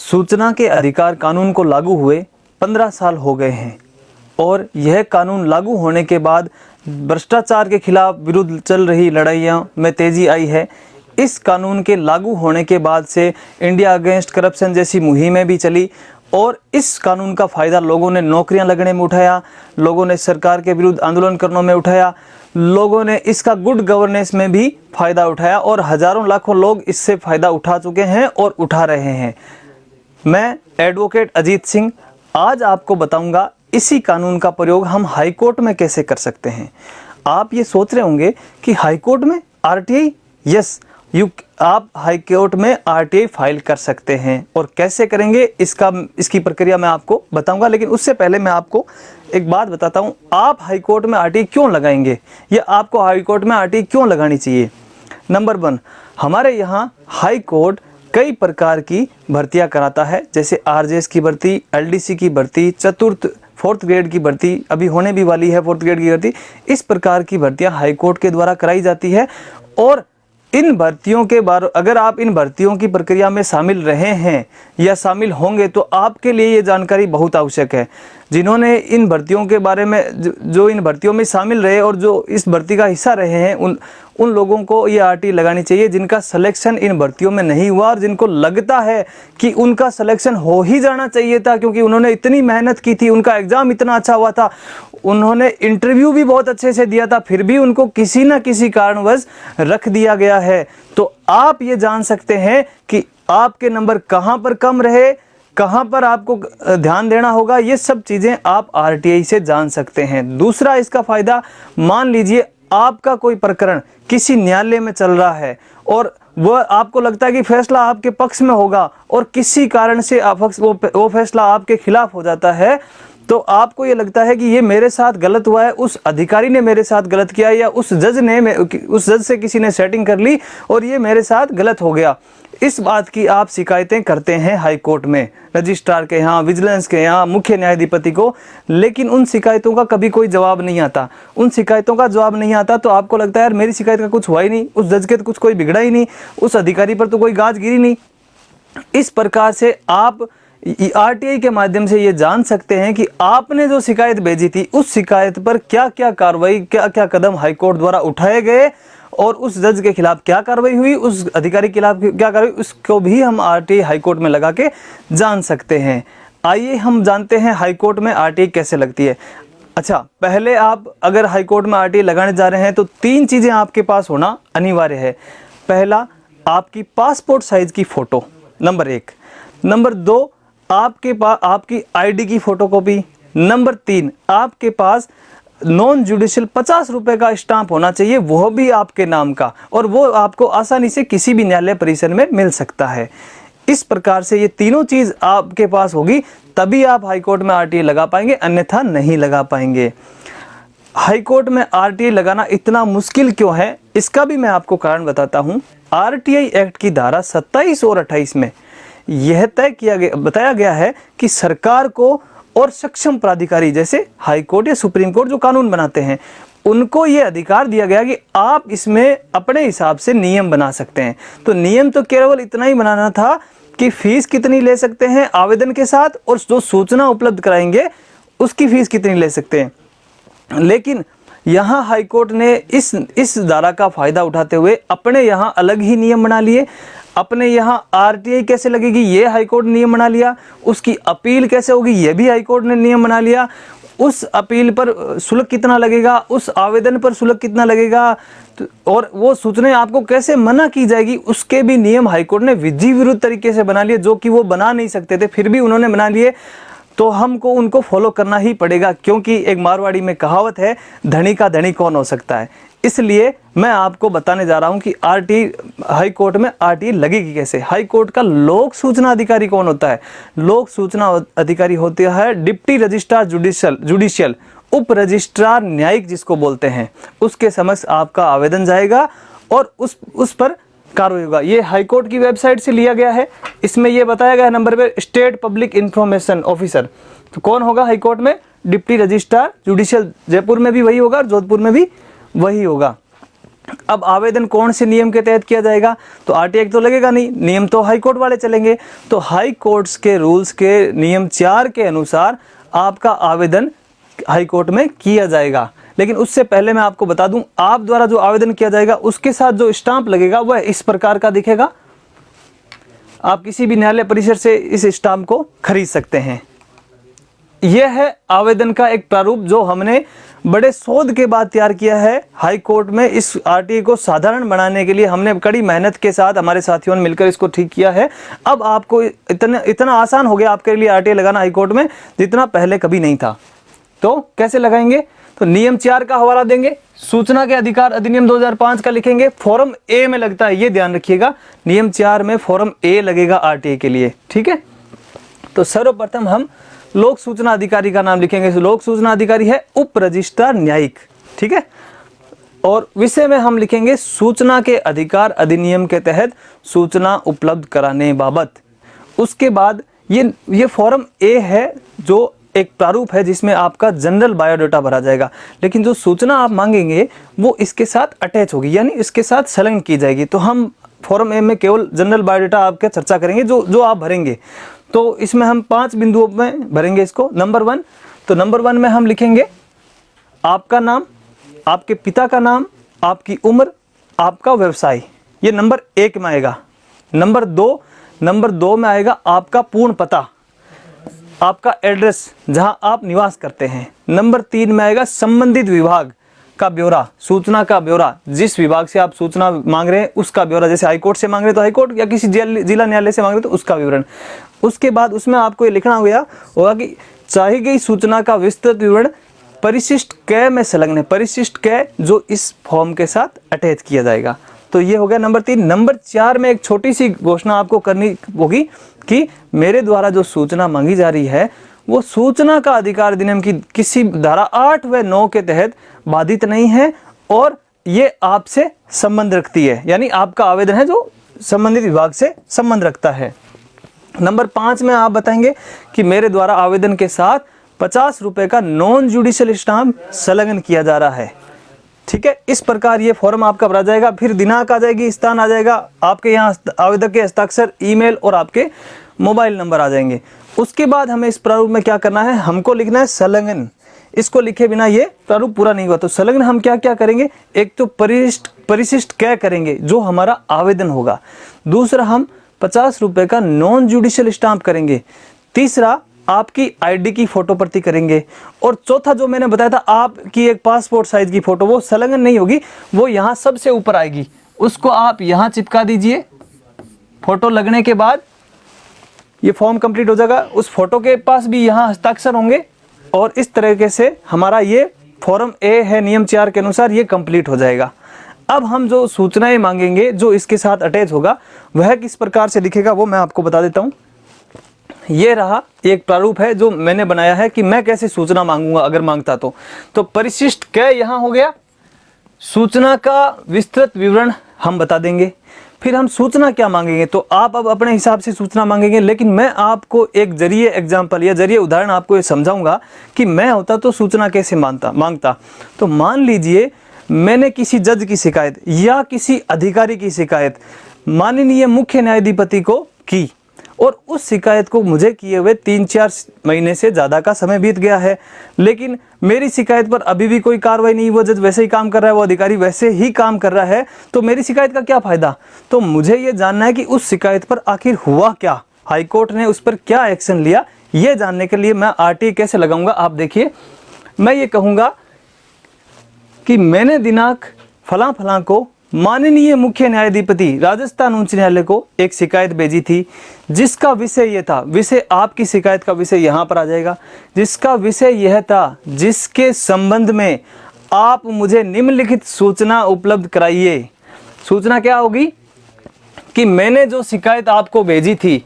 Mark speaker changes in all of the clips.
Speaker 1: सूचना के अधिकार कानून को लागू हुए 15 साल हो गए हैं और यह कानून लागू होने के बाद भ्रष्टाचार के खिलाफ विरुद्ध चल रही लड़ाइयों में तेजी आई है। इस कानून के लागू होने के बाद से इंडिया अगेंस्ट करप्शन जैसी मुहिमें भी चली और इस कानून का फ़ायदा लोगों ने नौकरियां लगने में उठाया, लोगों ने सरकार के विरुद्ध आंदोलन करने में उठाया, लोगों ने इसका गुड गवर्नेंस में भी फ़ायदा उठाया और हज़ारों लाखों लोग इससे फ़ायदा उठा चुके हैं और उठा रहे हैं। मैं एडवोकेट अजीत सिंह आज आपको बताऊंगा इसी कानून का प्रयोग हम हाई कोर्ट में कैसे कर सकते हैं। आप ये सोच रहे होंगे कि हाई कोर्ट में आरटीआई, यस, आप हाई कोर्ट में आरटीआई फाइल कर सकते हैं और कैसे करेंगे इसकी प्रक्रिया मैं आपको बताऊंगा। लेकिन उससे पहले मैं आपको एक बात बताता हूं, आप हाई कोर्ट में आरटीआई क्यों लगाएंगे या आपको हाई कोर्ट में आरटीआई क्यों लगानी चाहिए। नंबर 1, हमारे यहाँ हाई कोर्ट कई प्रकार की भर्तियां कराता है, जैसे आरजेएस की भर्ती, एलडीसी की भर्ती, फोर्थ ग्रेड की भर्ती अभी होने भी वाली है, 4th ग्रेड की भर्ती। इस प्रकार की भर्तियां हाई कोर्ट के द्वारा कराई जाती है और इन भर्तियों के बारे अगर आप इन भर्तियों की प्रक्रिया में शामिल रहे हैं या शामिल होंगे तो आपके लिए ये जानकारी बहुत आवश्यक है। जिन्होंने इन भर्तियों के बारे में जो इन भर्तियों में शामिल रहे और जो इस भर्ती का हिस्सा रहे हैं उन लोगों को ये आरटीआई लगानी चाहिए जिनका सिलेक्शन इन भर्तियों में नहीं हुआ और जिनको लगता है कि उनका सिलेक्शन हो ही जाना चाहिए था क्योंकि उन्होंने इतनी मेहनत की थी, उनका एग्ज़ाम इतना अच्छा हुआ था, उन्होंने इंटरव्यू भी बहुत अच्छे से दिया था, फिर भी उनको किसी न किसी कारणवश रख दिया गया है। तो आप ये जान सकते हैं कि आपके नंबर कहाँ पर कम रहे, कहाँ पर आपको ध्यान देना होगा, ये सब चीज़ें आप आरटीआई से जान सकते हैं। दूसरा इसका फ़ायदा, मान लीजिए आपका कोई प्रकरण किसी न्यायालय में चल रहा है और वह आपको लगता है कि फैसला आपके पक्ष में होगा और किसी कारण से वो फैसला आपके खिलाफ हो जाता है, तो आपको ये लगता है कि ये मेरे साथ गलत हुआ है, उस अधिकारी ने मेरे साथ गलत किया या उस जज से किसी ने सेटिंग कर ली और ये मेरे साथ गलत हो गया। इस बात की आप शिकायतें करते हैं हाई कोर्ट में, रजिस्ट्रार के यहाँ, विजिलेंस के यहाँ, मुख्य न्यायाधिपति को, लेकिन उन शिकायतों का कभी कोई जवाब नहीं आता। उन शिकायतों का जवाब नहीं आता तो आपको लगता है यार मेरी शिकायत का कुछ हुआ ही नहीं, उस जज के तो कुछ कोई बिगड़ा ही नहीं, उस अधिकारी पर तो कोई गाज गिरी नहीं। इस प्रकार से आप आरटीआई के माध्यम से ये जान सकते हैं कि आपने जो शिकायत भेजी थी उस शिकायत पर क्या क्या कार्रवाई, क्या क्या कदम हाई कोर्ट द्वारा उठाए गए और उस जज के खिलाफ क्या कार्रवाई हुई, उस अधिकारी के खिलाफ क्या कार्रवाई, उसको भी हम आरटीआई हाई कोर्ट में लगा के जान सकते हैं। आइए हम जानते हैं हाई कोर्ट में आरटीआई कैसे लगती है। अच्छा, पहले आप अगर हाई कोर्ट में आरटीआई लगाने जा रहे हैं तो 3 चीज़ें आपके पास होना अनिवार्य है। पहला, आपकी पासपोर्ट साइज की फ़ोटो, नंबर 1। नंबर 2, आपके पास आपकी आईडी की फ़ोटोकॉपी। नंबर 3, आपके पास नॉन जुडिशियल 50 रुपए का स्टाम्प होना चाहिए, वह भी आपके नाम का, और वो आपको आसानी से किसी भी न्यायालय परिसर में मिल सकता है। इस प्रकार से ये तीनों चीज़ आपके पास होगी तभी आप हाई कोर्ट में आरटीआई लगा पाएंगे, अन्यथा नहीं लगा पाएंगे। हाई कोर्ट में आरटीआई लगाना इतना मुश्किल क्यों है, इसका भी मैं आपको कारण बताता हूँ। आरटीआई एक्ट की धारा 27 और 28 में यह बताया गया है कि सरकार को और सक्षम प्राधिकारी जैसे हाई कोर्ट या सुप्रीम कोर्ट जो कानून बनाते हैं उनको ये अधिकार दिया गया कि आप इसमें अपने हिसाब से नियम बना सकते हैं। तो नियम तो केवल इतना ही बनाना था कि फीस कितनी ले सकते हैं आवेदन के साथ, और जो सूचना उपलब्ध कराएंगे उसकी फीस कितनी ले सकते हैं। लेकिन यहाँ हाई कोर्ट ने इस धारा का फायदा उठाते हुए अपने यहाँ अलग ही नियम बना लिए। अपने यहाँ आरटीआई कैसे लगेगी ये हाई कोर्ट ने नियम बना लिया, उसकी अपील कैसे होगी ये भी हाई कोर्ट ने नियम बना लिया, उस अपील पर शुल्क कितना लगेगा, उस आवेदन पर शुल्क कितना लगेगा, और वो सूचना आपको कैसे मना की जाएगी उसके भी नियम हाई कोर्ट ने विधि विरुद्ध तरीके से बना लिए, जो कि वो बना नहीं सकते थे, फिर भी उन्होंने बना लिए। तो हमको उनको फॉलो करना ही पड़ेगा, क्योंकि एक मारवाड़ी में कहावत है, धनी का धनी कौन हो सकता है। इसलिए मैं आपको बताने जा रहा हूं कि आरटीआई हाई कोर्ट में आरटीआई लगेगी कैसे। हाई कोर्ट का लोक सूचना अधिकारी कौन होता है? लोक सूचना अधिकारी होता है डिप्टी रजिस्ट्रार जुडिशियल, उप रजिस्ट्रार न्यायिक जिसको बोलते हैं, उसके समक्ष आपका आवेदन जाएगा और उस पर कार्रवाई होगा। ये हाई कोर्ट की वेबसाइट से लिया गया है। इसमें ये बताया गया है नंबर पे, स्टेट पब्लिक इंफॉर्मेशन ऑफिसर। तो कौन होगा हाई कोर्ट में? Deputy registrar judicial. जयपुर में भी वही होगा और जोधपुर में भी वही होगा। अब आवेदन कौन से नियम के तहत किया जाएगा? तो आरटी एक्ट तो लगेगा नहीं, नियम तो हाई कोर्ट वाले चलेंगे। तो हाई कोर्ट्स के रूल्स के नियम 4 के अनुसार आपका आवेदन हाई कोर्ट में किया जाएगा। लेकिन उससे पहले मैं आपको बता दूं, आप द्वारा जो आवेदन किया जाएगा उसके साथ जो स्टाम्प लगेगा वह इस प्रकार का दिखेगा। आप किसी भी न्यायालय परिसर से इस स्टाम्प को खरीद सकते हैं। यह है आवेदन का एक प्रारूप जो हमने बड़े शोध के बाद तैयार किया है हाई कोर्ट में। इस आरटीए को साधारण बनाने के लिए हमने कड़ी मेहनत के साथ हमारे साथियों ने मिलकर इसको ठीक किया है। अब आपको इतना आसान हो गया आपके लिए आरटीए लगाना हाई कोर्ट में, जितना पहले कभी नहीं था। तो कैसे लगाएंगे? तो नियम 4 का हवाला देंगे, सूचना के अधिकार अधिनियम 2005 का लिखेंगे, फॉर्म ए में लगता है, ये ध्यान रखिएगा, नियम 4 में फॉर्म ए लगेगा आरटीए के लिए, ठीक है। तो सर्वप्रथम हम लोक सूचना अधिकारी का नाम लिखेंगे। लोक सूचना अधिकारी है उप रजिस्ट्रार न्यायिक, ठीक है। और विषय में हम लिखेंगे सूचना के अधिकार अधिनियम के तहत सूचना उपलब्ध कराने बाबत। उसके बाद ये फॉर्म ए है जो एक प्रारूप है जिसमें आपका जनरल बायोडाटा भरा जाएगा, लेकिन जो सूचना आप मांगेंगे वो इसके साथ अटैच होगी, यानी इसके साथ संलग्न की जाएगी। तो हम फॉर्म ए में केवल जनरल बायोडाटा आपके चर्चा करेंगे जो आप भरेंगे। तो इसमें हम 5 बिंदुओं में भरेंगे इसको। नंबर 1, तो नंबर 1 में हम लिखेंगे आपका नाम, आपके पिता का नाम, आपकी उम्र, आपका व्यवसाय, ये नंबर 1 में आएगा। नंबर 2 में आएगा आपका पूर्ण पता, आपका एड्रेस जहां आप निवास करते हैं। नंबर 3 में आएगा संबंधित विभाग का ब्यौरा, सूचना का ब्यौरा, जिस विभाग से आप सूचना मांग रहे हैं उसका ब्यौरा, जैसे हाईकोर्ट से मांग रहे हैं तो हाईकोर्ट, या किसी जिला न्यायालय से मांग रहे हैं तो उसका विवरण। उसके बाद उसमें आपको ये लिखना होगा कि चाही गई सूचना का विस्तृत विवरण परिशिष्ट क में संलग्न है, परिशिष्ट क जो इस फॉर्म के साथ अटैच किया जाएगा। तो ये हो गया नंबर 3। नंबर 4 में एक छोटी सी घोषणा आपको करनी होगी कि मेरे द्वारा जो सूचना मांगी जा रही है वो सूचना का अधिकार अधिनियम की किसी धारा 8 व 9 के तहत बाधित नहीं है और ये आपसे संबंध रखती है, यानी आपका आवेदन है जो संबंधित विभाग से संबंध रखता है। नंबर 5 में आप बताएंगे कि मेरे द्वारा आवेदन के साथ 50 रुपए का नॉन जुडिशियल स्टाम्प संलग्न किया जा रहा है, ठीक है। इस प्रकार ये फॉर्म आपका भरा जाएगा। फिर दिनांक आ जाएगी, स्थान आ जाएगा, आपके यहाँ आवेदक के हस्ताक्षर, ईमेल और आपके मोबाइल नंबर आ जाएंगे। उसके बाद हमें इस प्रारूप में क्या करना है, हमको लिखना है संलग्न। इसको लिखे बिना ये प्रारूप पूरा नहीं हुआ। तो संलग्न हम क्या क्या करेंगे, एक तो परिशिष्ट कै करेंगे जो हमारा आवेदन होगा। दूसरा हम 50 रुपए का नॉन जुडिशियल स्टाम्प करेंगे। तीसरा आपकी आईडी की फोटो प्रति करेंगे। और चौथा जो मैंने बताया था आपकी एक पासपोर्ट साइज की फोटो, वो संलग्न नहीं होगी, वो यहाँ सबसे ऊपर आएगी, उसको आप यहाँ चिपका दीजिए। फोटो लगने के बाद ये फॉर्म कंप्लीट हो जाएगा। उस फोटो के पास भी यहाँ हस्ताक्षर होंगे और इस तरीके से हमारा ये फॉर्म ए है नियम 4 के अनुसार ये कंप्लीट हो जाएगा। अब हम जो सूचनाएं मांगेंगे जो इसके साथ अटैच होगा वह किस प्रकार से दिखेगा वो मैं आपको बता देता हूँ। ये रहा एक प्रारूप है जो मैंने बनाया है कि मैं कैसे सूचना मांगूंगा अगर मांगता तो परिशिष्ट कै यहाँ हो गया, सूचना का विस्तृत विवरण हम बता देंगे। फिर हम सूचना क्या मांगेंगे, तो आप अब अपने हिसाब से सूचना मांगेंगे, लेकिन मैं आपको एक जरिए एग्जाम्पल या जरिए उदाहरण आपको ये समझाऊंगा कि मैं होता तो सूचना कैसे मांगता। तो मान लीजिए मैंने किसी जज की शिकायत या किसी अधिकारी की शिकायत माननीय मुख्य न्यायाधिपति को की और उस शिकायत को मुझे किए हुए 3-4 महीने से ज़्यादा का समय बीत गया है, लेकिन मेरी शिकायत पर अभी भी कोई कार्रवाई नहीं। वो जज वैसे ही काम कर रहा है, वो अधिकारी वैसे ही काम कर रहा है, तो मेरी शिकायत का क्या फ़ायदा। तो मुझे ये जानना है कि उस शिकायत पर आखिर हुआ क्या, हाईकोर्ट ने उस पर क्या एक्शन लिया। ये जानने के लिए मैं आरटीए कैसे लगाऊंगा, आप देखिए। मैं ये कहूँगा कि मैंने दिनांक फलां फलां को माननीय मुख्य न्यायाधिपति राजस्थान उच्च न्यायालय को एक शिकायत भेजी थी, जिसका विषय यह था, विषय आपकी शिकायत का विषय यहाँ पर आ जाएगा, जिसका विषय यह था जिसके संबंध में आप मुझे निम्नलिखित सूचना उपलब्ध कराइए। सूचना क्या होगी कि मैंने जो शिकायत आपको भेजी थी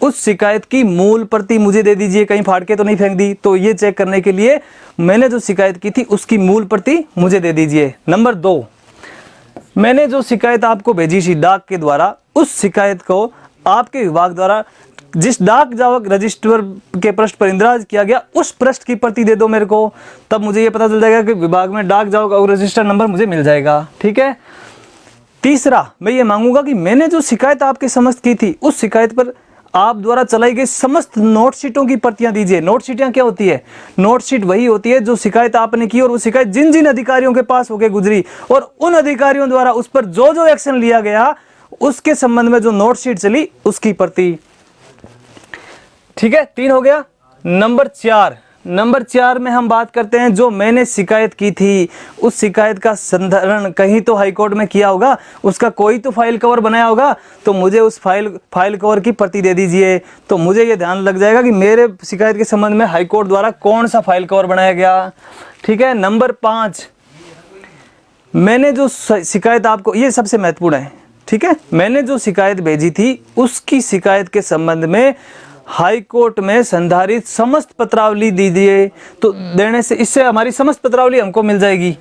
Speaker 1: उस शिकायत की मूल प्रति मुझे दे दीजिए, कहीं फाड़ के तो नहीं फेंक दी। तो ये चेक करने के लिए मैंने जो शिकायत की थी उसकी मूल प्रति मुझे दे दीजिए। नंबर 2, मैंने जो शिकायत आपको भेजी थी डाक के द्वारा, उस शिकायत को आपके विभाग द्वारा जिस डाक जावक रजिस्टर के पृष्ठ पर इंदराज किया गया उस पृष्ठ की प्रति दे दो मेरे को, तब मुझे ये पता चल जाएगा कि विभाग में डाक जावक और रजिस्टर नंबर मुझे मिल जाएगा। ठीक है। तीसरा, मैं ये मांगूंगा कि मैंने जो शिकायत आपके समस्त की थी उस शिकायत पर आप द्वारा चलाई गई समस्त नोट शीटों की प्रतियां दीजिए। नोट शीटें क्या होती है? नोट शीट वही होती है जो शिकायत आपने की और वो शिकायत जिन जिन अधिकारियों के पास होके गुजरी और उन अधिकारियों द्वारा उस पर जो जो एक्शन लिया गया उसके संबंध में जो नोट शीट चली उसकी प्रति। ठीक है, 3 हो गया। नंबर 4 में हम बात करते हैं जो मैंने शिकायत की थी उस शिकायत का संधारण कहीं तो हाईकोर्ट में किया होगा, उसका कोई तो फाइल कवर बनाया होगा, तो मुझे उस फाइल कवर की प्रति दे दीजिए। तो मुझे ये ध्यान लग जाएगा कि मेरे शिकायत के संबंध में हाईकोर्ट द्वारा कौन सा फाइल कवर बनाया गया। ठीक है। नंबर 5, मैंने जो शिकायत आपको, ये सबसे महत्वपूर्ण है। ठीक है, मैंने जो शिकायत भेजी थी उसकी शिकायत के संबंध में हाई कोर्ट में संधारित समस्त पत्रावली दीजिए। तो देने से इससे हमारी समस्त पत्रावली हमको मिल जाएगी।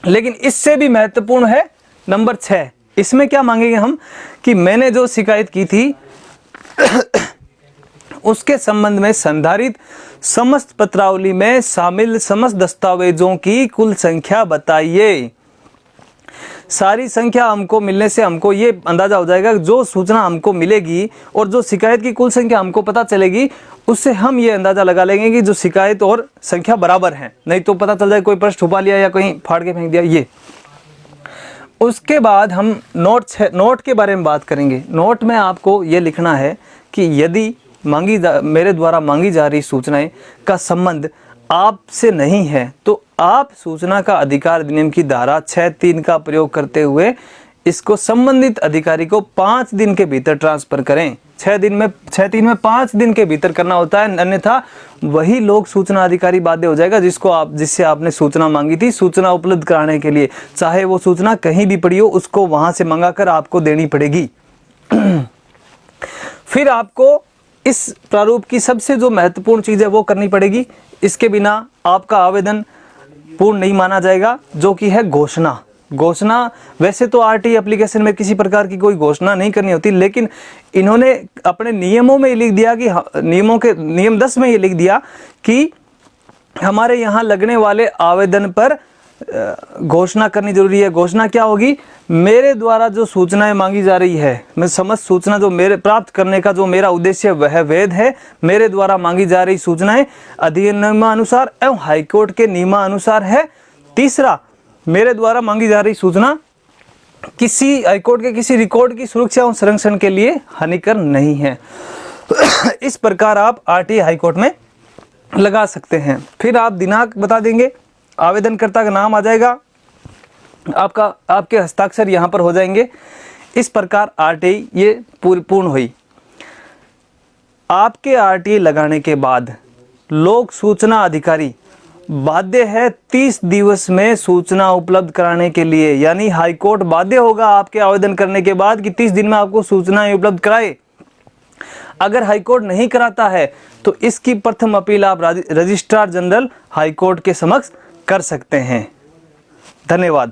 Speaker 1: लेकिन इससे भी महत्वपूर्ण है नंबर 6। इसमें क्या मांगेंगे हम कि मैंने जो शिकायत की थी उसके संबंध में संधारित समस्त पत्रावली में शामिल समस्त दस्तावेजों की कुल संख्या बताइए। सारी संख्या हमको मिलने से हमको ये अंदाजा हो जाएगा जो सूचना हमको मिलेगी और जो शिकायत की कुल संख्या हमको पता चलेगी उससे हम ये अंदाजा लगा लेंगे कि जो शिकायत और संख्या बराबर हैं। नहीं तो पता चल जाए कोई प्रश्न छुपा लिया या कहीं फाड़ के फेंक दिया। ये उसके बाद हम नोट के बारे में बात करेंगे। नोट में आपको ये लिखना है कि यदि मेरे द्वारा मांगी जा रही सूचनाएं का संबंध आपसे नहीं है तो आप सूचना का अधिकार अधिनियम की धारा 6(3) का प्रयोग करते हुए इसको संबंधित अधिकारी को 5 दिन के भीतर ट्रांसफर करें। 6(3) में 5 दिन के भीतर करना होता है, अन्यथा वही लोग सूचना अधिकारी बाध्य हो जाएगा जिससे आपने सूचना मांगी थी सूचना उपलब्ध कराने के लिए। चाहे वो सूचना कहीं भी पड़ी हो उसको वहां से मंगाकर आपको देनी पड़ेगी। फिर आपको इस प्रारूप की सबसे जो महत्वपूर्ण चीज है वो करनी पड़ेगी। इसके बिना आपका आवेदन पूर्ण नहीं माना जाएगा, जो कि है घोषणा। वैसे तो आरटी एप्लीकेशन में किसी प्रकार की कोई घोषणा नहीं करनी होती, लेकिन इन्होंने अपने नियमों में लिख दिया कि नियम 10 में ये लिख दिया कि हमारे यहाँ लगने वाले आवेदन पर घोषणा करनी जरूरी है। घोषणा क्या होगी? मेरे द्वारा जो सूचनाएं मांगी जा रही है, मैं समस्त सूचना जो मेरे प्राप्त करने का जो मेरा उद्देश्य वह वैध है। मेरे द्वारा मांगी जा रही सूचनाएं अधिनियमानुसार एवं हाईकोर्ट के नियमानुसार है। तीसरा, मेरे द्वारा मांगी जा रही सूचना किसी हाईकोर्ट के किसी रिकॉर्ड की सुरक्षा एवं संरक्षण के लिए हानिकर नहीं है। इस प्रकार आप आरटीए हाईकोर्ट में लगा सकते हैं। फिर आप दिनांक बता देंगे, आवेदनकर्ता का नाम आ जाएगा, आपके हस्ताक्षर यहाँ पर हो जाएंगे। इस प्रकार आरटीआई ये पूर्ण हुई। आपके आरटीआई लगाने के बाद लोक सूचना अधिकारी बाध्य है 30 दिवस में सूचना उपलब्ध कराने के लिए। यानी हाईकोर्ट बाध्य होगा आपके आवेदन करने के बाद कि 30 दिन में आपको सूचनाएं उपलब्ध कराए। अगर हाईकोर्ट नहीं कराता है तो इसकी प्रथम अपील आप रजिस्ट्रार जनरल हाईकोर्ट के समक्ष कर सकते हैं। धन्यवाद।